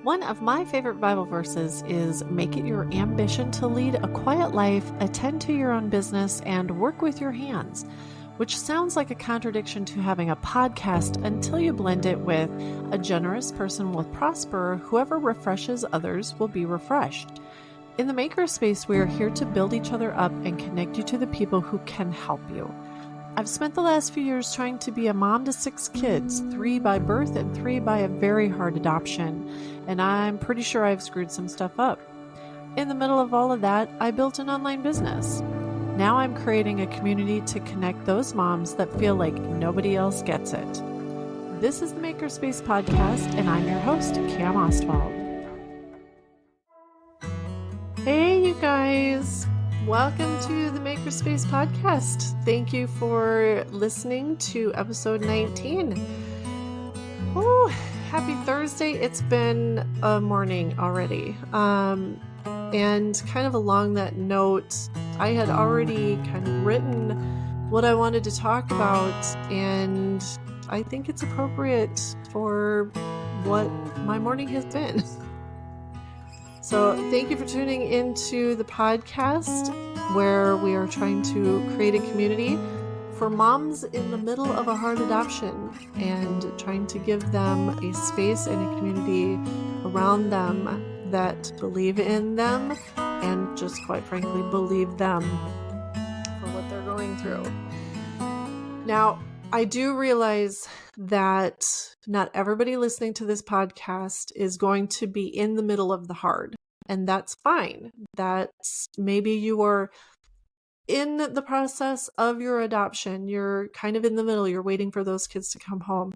One of my favorite Bible verses is make it your ambition to lead a quiet life, attend to your own business, and work with your hands, which sounds like a contradiction to having a podcast until you blend it with a generous person will prosper, whoever refreshes others will be refreshed. In the Makerspace, we are here to build each other up and connect you to the people who can help you. I've spent the last few years trying to be a mom to 6 kids, 3 by birth and 3 by a very hard adoption, and I'm pretty sure I've screwed some stuff up. In the middle of all of that, I built an online business. Now I'm creating a community to connect those moms that feel like nobody else gets it. This is the Makerspace Podcast, and I'm your host, Cam Ostwald. Hey, you guys! Welcome to the Makerspace Podcast. Thank you for listening to episode 19. Oh, happy Thursday. It's been a morning already. And kind of along that note, I had already kind of written what I wanted to talk about, and I think it's appropriate for what my morning has been. So thank you for tuning into the podcast where we are trying to create a community for moms in the middle of a hard adoption and trying to give them a space and a community around them that believe in them and just quite frankly believe them for what they're going through. Now, I do realize that not everybody listening to this podcast is going to be in the middle of the hard, and that's fine. That's maybe you are in the process of your adoption. You're kind of in the middle. You're waiting for those kids to come home.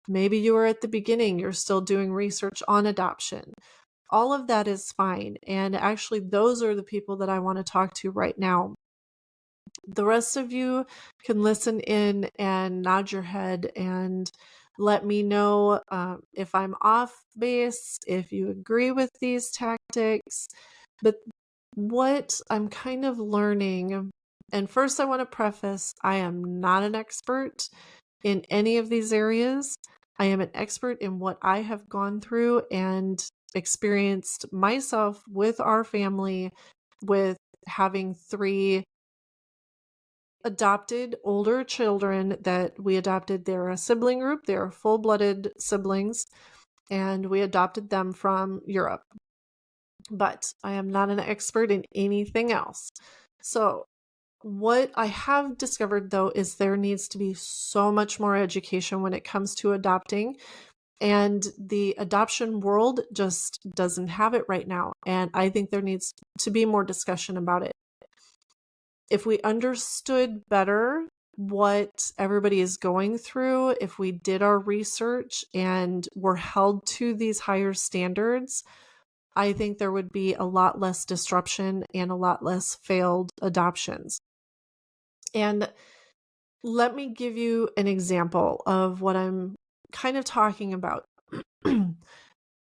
Maybe you are at the beginning. You're still doing research on adoption. All of that is fine. And actually, those are the people that I want to talk to right now. The rest of you can listen in and nod your head and let me know if I'm off base, if you agree with these tactics. But what I'm kind of learning, and first I want to preface, I am not an expert in any of these areas. I am an expert in what I have gone through and experienced myself with our family, with having 3 adopted older children that we adopted. They're a sibling group. They're full-blooded siblings, and we adopted them from Europe. But I am not an expert in anything else. So what I have discovered, though, is there needs to be so much more education when it comes to adopting, and the adoption world just doesn't have it right now. And I think there needs to be more discussion about it. If we understood better what everybody is going through, if we did our research and were held to these higher standards, I think there would be a lot less disruption and a lot less failed adoptions. And let me give you an example of what I'm kind of talking about. In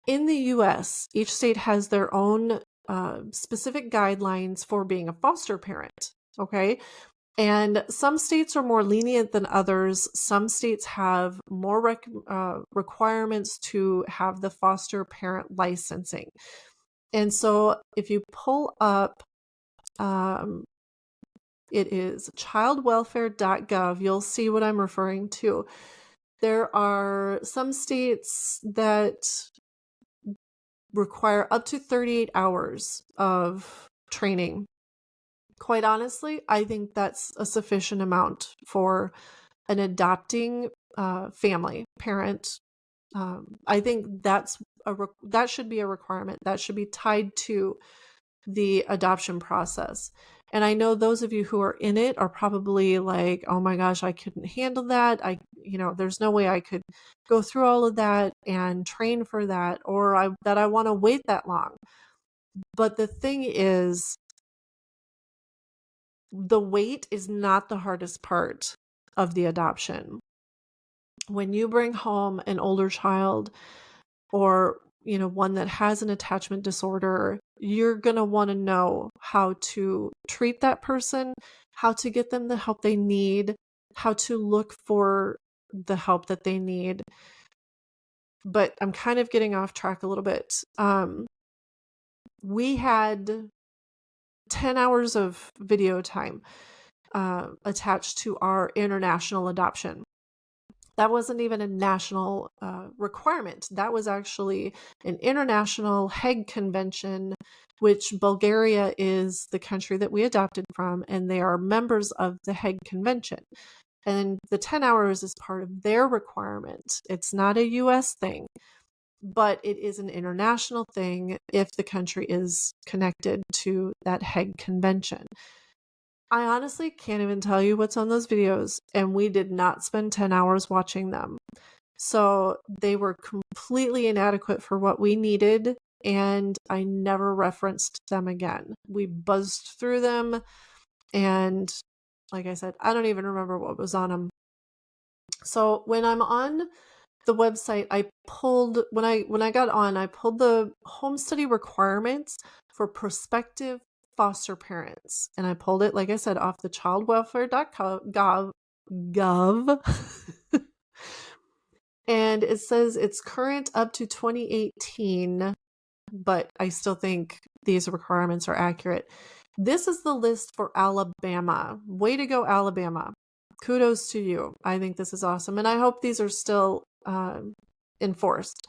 the US, each state has their own specific guidelines for being a foster parent. Okay. And some states are more lenient than others. Some states have more requirements to have the foster parent licensing. And so if you pull up, it is childwelfare.gov, you'll see what I'm referring to. There are some states that require up to 38 hours of training. Quite honestly, I think that's a sufficient amount for an adopting family, parent. I think that should be a requirement. That should be tied to the adoption process. And I know those of you who are in it are probably like, oh my gosh, I couldn't handle that. There's no way I could go through all of that and train for that, or I want to wait that long. But the thing is, the wait is not the hardest part of the adoption. When you bring home an older child or, one that has an attachment disorder, you're going to want to know how to treat that person, how to get them the help they need, how to look for the help that they need. but I'm kind of getting off track a little bit. We had 10 hours of video time attached to our international adoption. That wasn't even a national requirement. That was actually an international Hague Convention, which Bulgaria is the country that we adopted from, and they are members of the Hague Convention. And the 10 hours is part of their requirement. It's not a US thing, but it is an international thing if the country is connected to that Hague Convention. I honestly can't even tell you what's on those videos, and we did not spend 10 hours watching them. So they were completely inadequate for what we needed, and I never referenced them again. We buzzed through them, and like I said, I don't even remember what was on them. So when I'm on the website, I pulled, when I got on, I pulled the home study requirements for prospective foster parents. And I pulled it, like I said, off the childwelfare.gov. And it says it's current up to 2018, but I still think these requirements are accurate. This is the list for Alabama. Way to go, Alabama. Kudos to you. I think this is awesome. And I hope these are still enforced.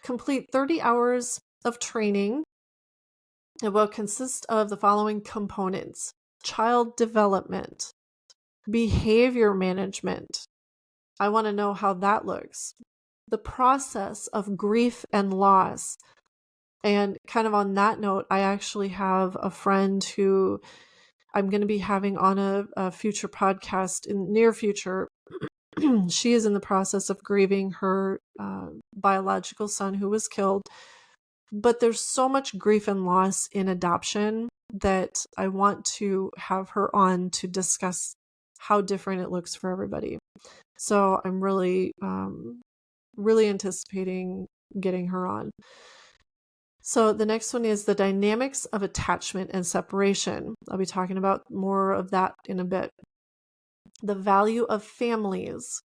Complete 30 hours of training. It will consist of the following components: child development, behavior management. I want to know how that looks. The process of grief and loss. And kind of on that note, I actually have a friend who I'm going to be having on a future podcast in near future. She is in the process of grieving her biological son who was killed. But there's so much grief and loss in adoption that I want to have her on to discuss how different it looks for everybody. So I'm really, really anticipating getting her on. So the next one is the dynamics of attachment and separation. I'll be talking about more of that in a bit. The value of families,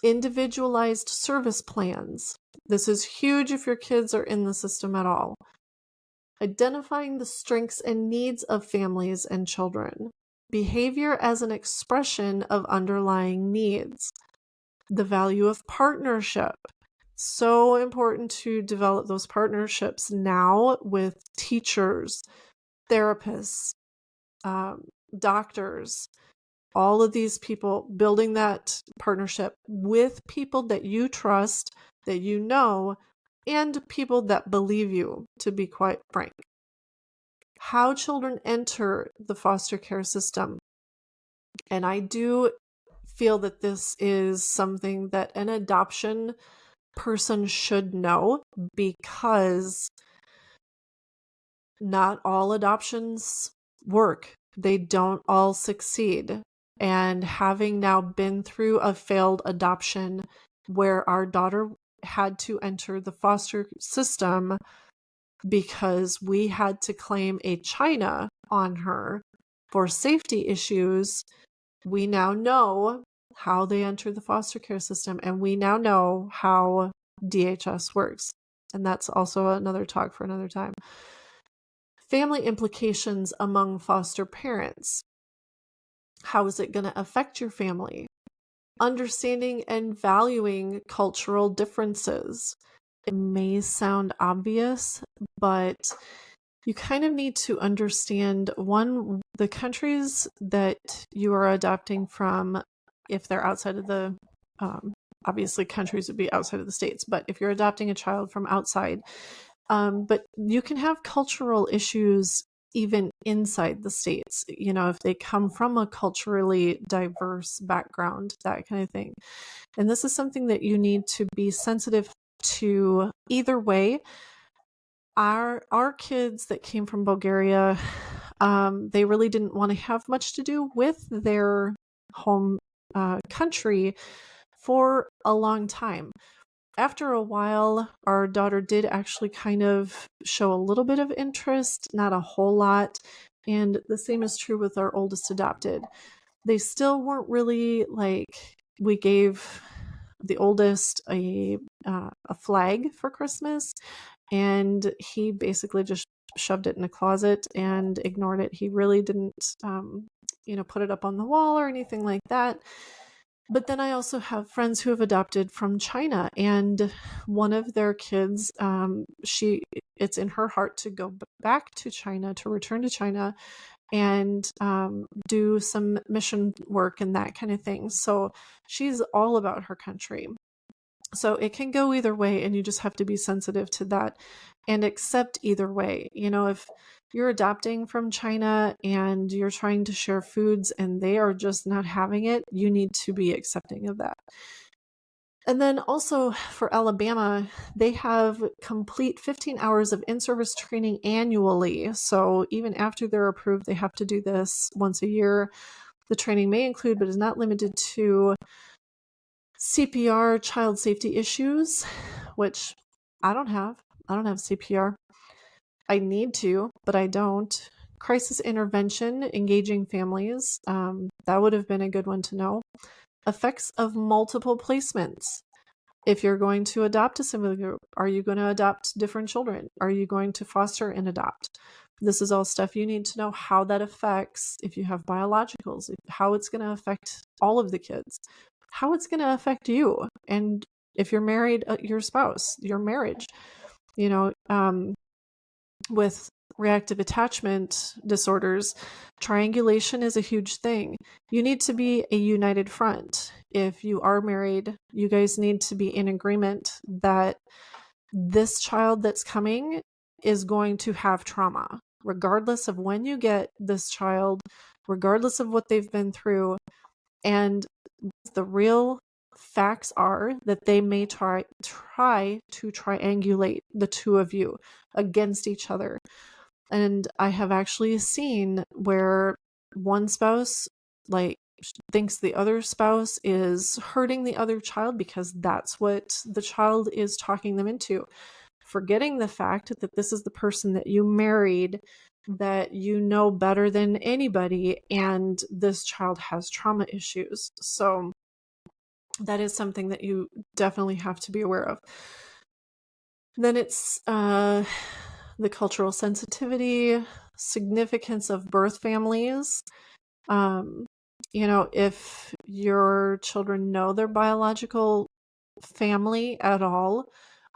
individualized service plans. This is huge if your kids are in the system at all. Identifying the strengths and needs of families and children. Behavior as an expression of underlying needs. The value of partnership. So important to develop those partnerships now with teachers, therapists, doctors, all of these people, building that partnership with people that you trust, that you know, and people that believe you, to be quite frank. How children enter the foster care system. And I do feel that this is something that an adoption person should know, because not all adoptions work. They don't all succeed. And having now been through a failed adoption where our daughter had to enter the foster system because we had to claim a China on her for safety issues, we now know how they enter the foster care system, and we now know how DHS works. And that's also another talk for another time. Family implications among foster parents. How is it going to affect your family? Understanding and valuing cultural differences. It may sound obvious, but you kind of need to understand, one, the countries that you are adopting from, if they're outside of the, obviously countries would be outside of the States, but if you're adopting a child from outside, but you can have cultural issues even inside the States, you know, if they come from a culturally diverse background, that kind of thing. And this is something that you need to be sensitive to either way. Our kids that came from Bulgaria, they really didn't want to have much to do with their home country for a long time. After a while, our daughter did actually kind of show a little bit of interest, not a whole lot. And the same is true with our oldest adopted. They still weren't really like, we gave the oldest a flag for Christmas, and he basically just shoved it in a closet and ignored it. He really didn't, put it up on the wall or anything like that. But then I also have friends who have adopted from China, and one of their kids, it's in her heart to go back to China, to return to China, and do some mission work and that kind of thing. So she's all about her country. So it can go either way, and you just have to be sensitive to that and accept either way. If you're adopting from China and you're trying to share foods and they are just not having it, you need to be accepting of that. And then also for Alabama, they have complete 15 hours of in-service training annually. So even after they're approved, they have to do this once a year. The training may include, but is not limited to, CPR, child safety issues, which I don't have. I don't have CPR. I need to, but I don't. Crisis intervention, engaging families. That would have been a good one to know. Effects of multiple placements. If you're going to adopt a similar group, are you going to adopt different children? Are you going to foster and adopt? This is all stuff you need to know, how that affects, if you have biologicals, how it's going to affect all of the kids, how it's going to affect you. And if you're married, your spouse, your marriage, with reactive attachment disorders, triangulation is a huge thing. You need to be a united front. If you are married, you guys need to be in agreement that this child that's coming is going to have trauma, regardless of when you get this child, regardless of what they've been through. And the real facts are that they may try to triangulate the two of you against each other. And I have actually seen where one spouse thinks the other spouse is hurting the other child because that's what the child is talking them into, forgetting the fact that this is the person that you married, that you know better than anybody, and this child has trauma issues. So that is something that you definitely have to be aware of. Then it's the cultural sensitivity, significance of birth families. If your children know their biological family at all,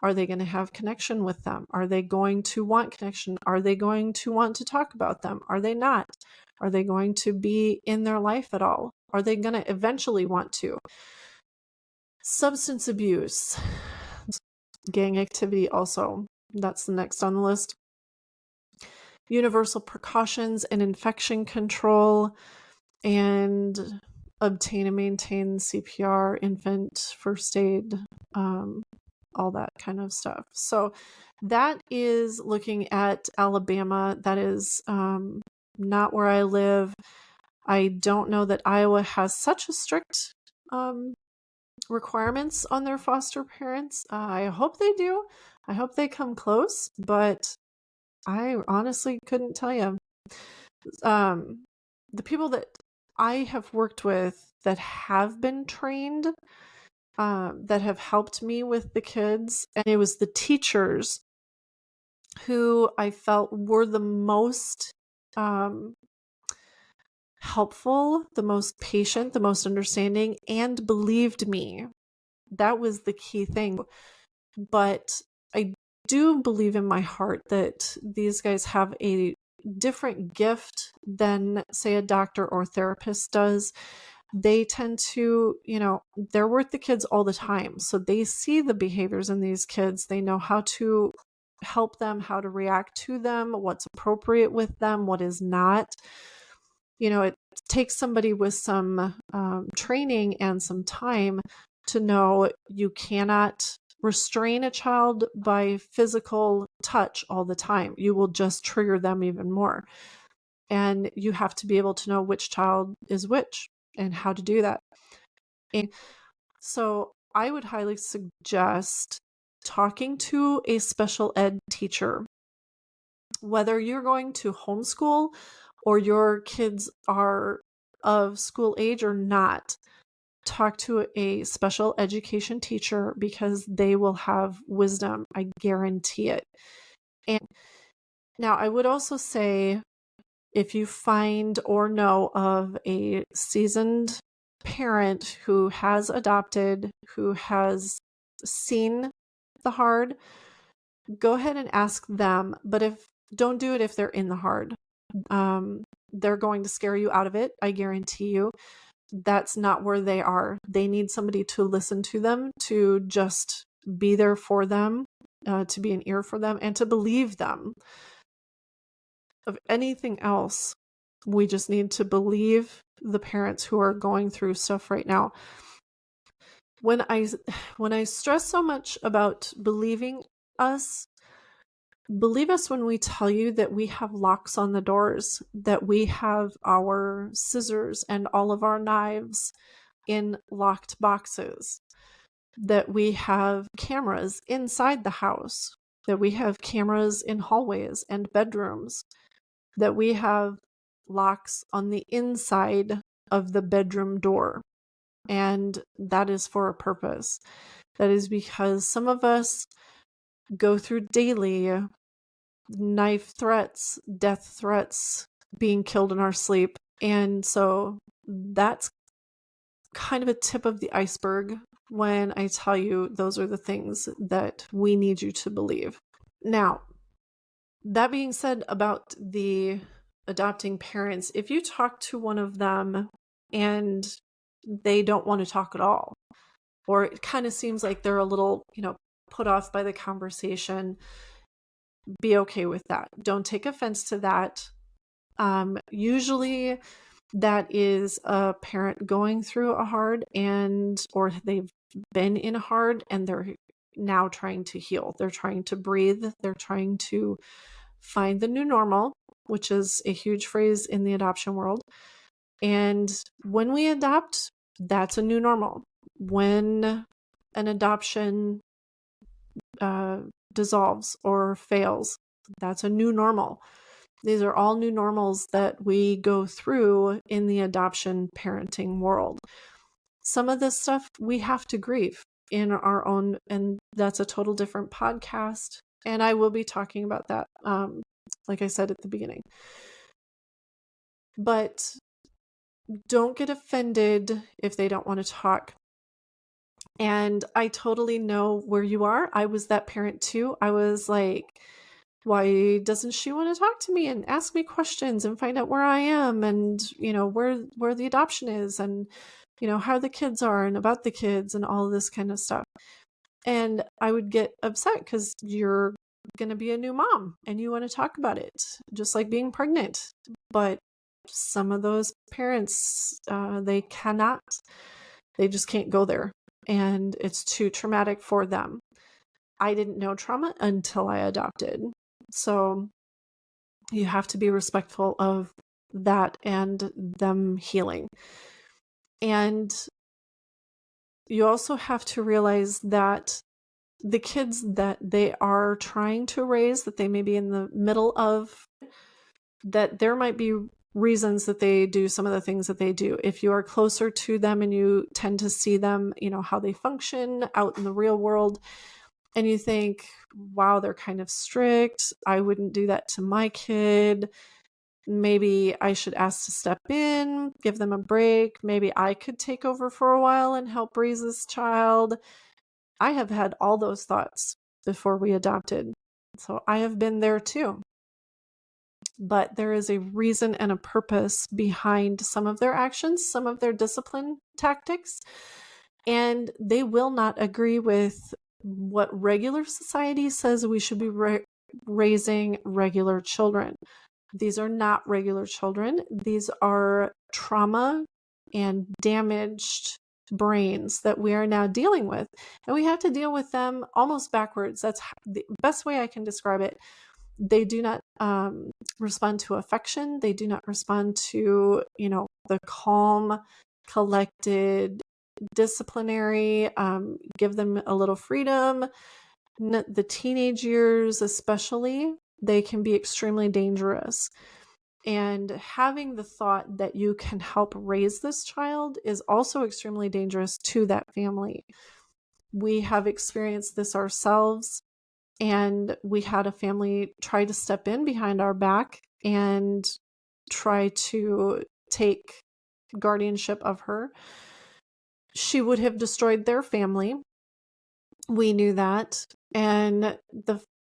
are they going to have connection with them? Are they going to want connection? Are they going to want to talk about them? Are they not? Are they going to be in their life at all? Are they going to eventually want to? Substance abuse, gang activity also. That's the next on the list. Universal precautions and infection control, and obtain and maintain CPR, infant first aid, all that kind of stuff. So that is looking at Alabama. That is not where I live. I don't know that Iowa has such a strict requirements on their foster parents. I hope they do. I hope they come close, but I honestly couldn't tell you. The people that I have worked with that have been trained, that have helped me with the kids, and it was the teachers who I felt were the most helpful, the most patient, the most understanding, and believed me. That was the key thing. But I do believe in my heart that these guys have a different gift than, say, a doctor or therapist does. They tend to, they're with the kids all the time. So they see the behaviors in these kids. They know how to help them, how to react to them, what's appropriate with them, what is not. It takes somebody with some training and some time to know you cannot restrain a child by physical touch all the time. You will just trigger them even more. And you have to be able to know which child is which and how to do that. And so I would highly suggest talking to a special ed teacher, whether you're going to homeschool or your kids are of school age or not. talk to a special education teacher because they will have wisdom. I guarantee it. And now I would also say, if you find or know of a seasoned parent who has adopted, who has seen the hard, go ahead and ask them. But don't do it if they're in the hard. They're going to scare you out of it. I guarantee you. That's not where they are. They need somebody to listen to them, to just be there for them, to be an ear for them, and to believe them. Of anything else, we just need to believe the parents who are going through stuff right now. When I stress so much about believing us, believe us when we tell you that we have locks on the doors, that we have our scissors and all of our knives in locked boxes, that we have cameras inside the house, that we have cameras in hallways and bedrooms, that we have locks on the inside of the bedroom door. And that is for a purpose. That is because some of us go through daily knife threats, death threats, being killed in our sleep. And so that's kind of a tip of the iceberg when I tell you those are the things that we need you to believe. Now, that being said about the adopting parents, if you talk to one of them and they don't want to talk at all, or it kind of seems like they're a little, put off by the conversation, be okay with that. Don't take offense to that. Usually that is a parent going through a hard or they've been in a hard and they're now trying to heal. They're trying to breathe. They're trying to find the new normal, which is a huge phrase in the adoption world. And when we adopt, that's a new normal. When an adoption dissolves or fails, that's a new normal. These are all new normals that we go through in the adoption parenting world. Some of this stuff we have to grieve in our own, and that's a total different podcast. And I will be talking about that, like I said at the beginning. But don't get offended if they don't want to talk. And I totally know where you are. I was that parent too. I was like, why doesn't she want to talk to me and ask me questions and find out where I am and, where the adoption is and, how the kids are and about the kids and all this kind of stuff. And I would get upset because you're going to be a new mom and you want to talk about it, just like being pregnant. But some of those parents, they just can't go there. And it's too traumatic for them. I didn't know trauma until I adopted. So you have to be respectful of that and them healing. And you also have to realize that the kids that they are trying to raise, that they may be in the middle of, that there might be reasons that they do some of the things that they do. If you are closer to them and you tend to see them, how they function out in the real world, and you think, wow, they're kind of strict. I wouldn't do that to my kid. Maybe I should ask to step in, give them a break. Maybe I could take over for a while and help raise this child. I have had all those thoughts before we adopted. So I have been there too. But there is a reason and a purpose behind some of their actions, some of their discipline tactics, and they will not agree with what regular society says we should be raising regular children. These are not regular children. These are trauma and damaged brains that we are now dealing with. And we have to deal with them almost backwards. That's the best way I can describe it. They do not respond to affection. They do not respond to, the calm, collected, disciplinary, give them a little freedom. The teenage years, especially, they can be extremely dangerous. And having the thought that you can help raise this child is also extremely dangerous to that family. We have experienced this ourselves, and we had a family try to step in behind our back and try to take guardianship of her. She would have destroyed their family. We knew that. And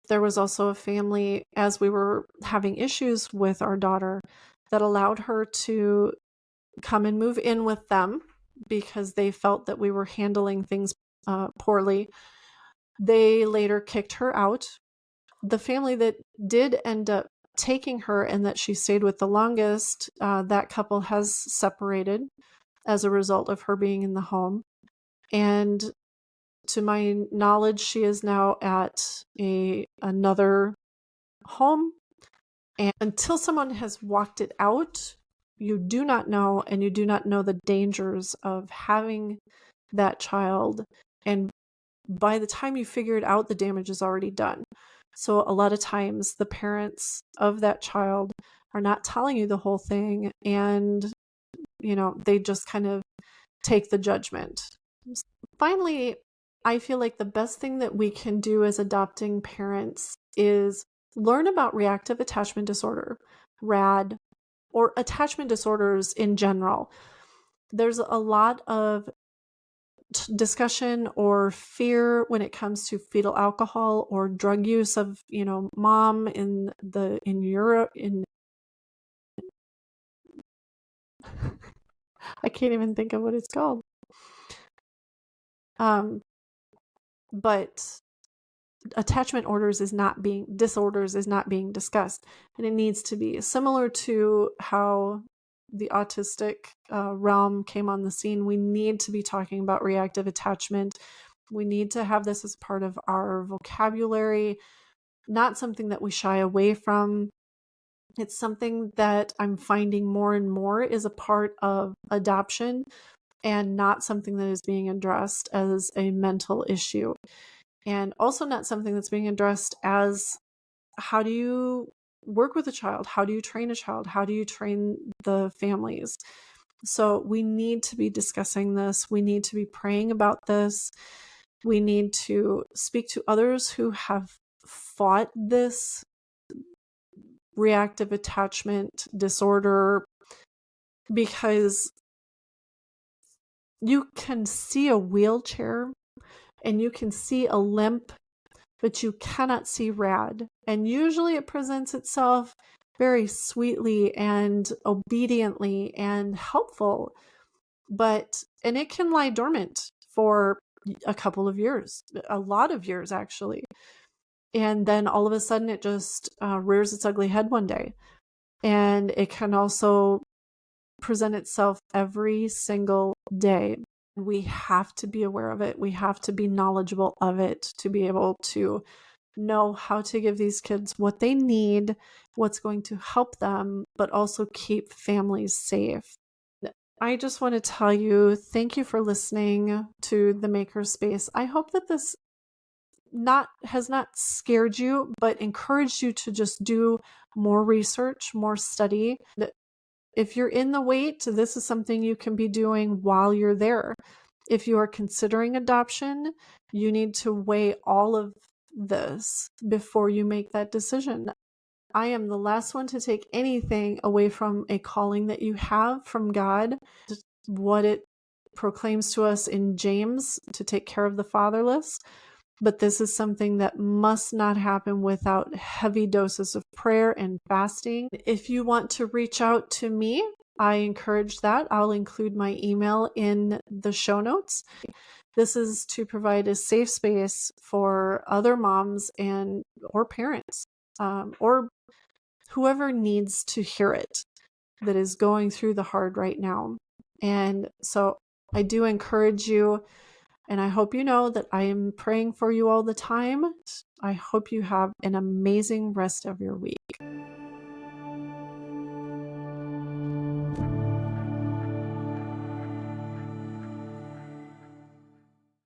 there was also a family, as we were having issues with our daughter, that allowed her to come and move in with them because they felt that we were handling things poorly. They later kicked her out. The family that did end up taking her and that she stayed with the longest, that couple has separated as a result of her being in the home. And to my knowledge, she is now at another home. And until someone has walked it out, you do not know, and you do not know the dangers of having that child. And by the time you figure it out, the damage is already done. So a lot of times the parents of that child are not telling you the whole thing, and they just kind of take the judgment. Finally, I feel like the best thing that we can do as adopting parents is learn about reactive attachment disorder, RAD, or attachment disorders in general. There's a lot of discussion or fear when it comes to fetal alcohol or drug use of mom in Europe. I can't even think of what it's called. But attachment disorders is not being discussed, and it needs to be. Similar to how the autistic realm came on the scene, we need to be talking about reactive attachment. We need to have this as part of our vocabulary, not something that we shy away from. It's something that I'm finding more and more is a part of adoption, and not something that is being addressed as a mental issue. And also not something that's being addressed as, how do you work with a child? How do you train a child? How do you train the families? So we need to be discussing this. We need to be praying about this. We need to speak to others who have fought this reactive attachment disorder, because you can see a wheelchair and you can see a limp, but you cannot see RAD. And usually it presents itself very sweetly and obediently and helpful, and it can lie dormant for a couple of years, a lot of years actually. And then all of a sudden it just rears its ugly head one day. And it can also present itself every single day. We have to be aware of it. We have to be knowledgeable of it to be able to know how to give these kids what they need, what's going to help them, but also keep families safe. I just want to tell you, thank you for listening to the Makerspace. I hope that this has not scared you, but encouraged you to just do more research, more study. If you're in the wait, this is something you can be doing while you're there. If you are considering adoption, you need to weigh all of this before you make that decision. I am the last one to take anything away from a calling that you have from God, what it proclaims to us in James, to take care of the fatherless. But this is something that must not happen without heavy doses of prayer and fasting. If you want to reach out to me, I encourage that. I'll include my email in the show notes. This is to provide a safe space for other moms or parents, or whoever needs to hear it, that is going through the hard right now. And so I do encourage you. And I hope you know that I am praying for you all the time. I hope you have an amazing rest of your week.